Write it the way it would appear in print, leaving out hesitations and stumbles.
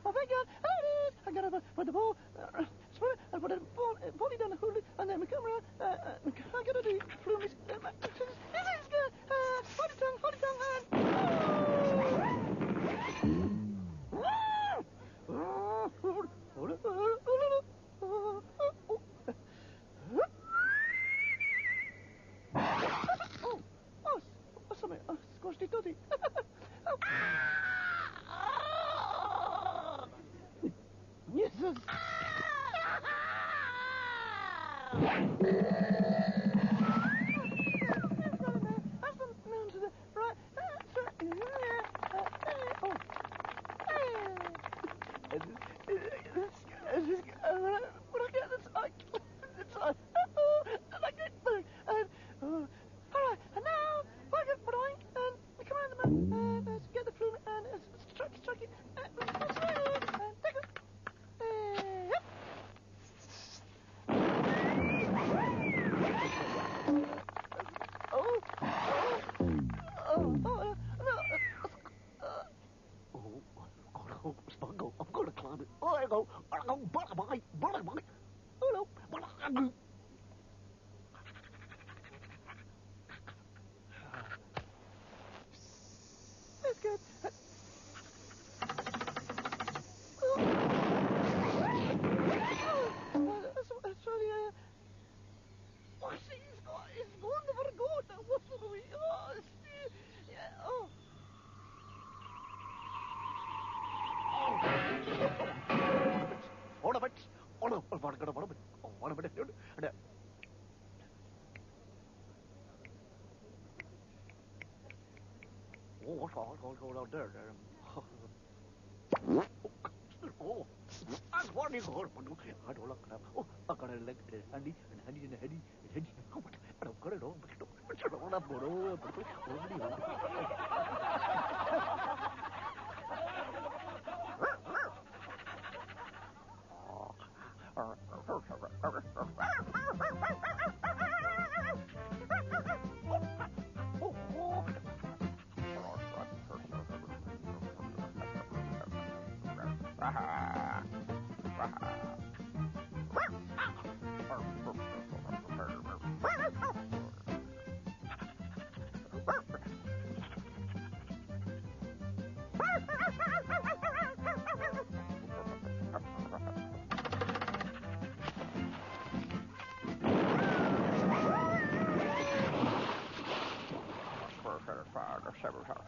Oh, thank God. I got to put the ball, I put the ball down the hood, and then we come around, I got to do flumies. This is good. Hold it tongue, Oh, something. Squashed it, dotty. Jesus. I'm going to climb it. I go. That's good. Sorry, it's wonderful good. What's the way? Hold a bit. Oh, that's what you call it. I don't look it up. Oh, I got a leg handy. I don't got it all. But you don't have Several times.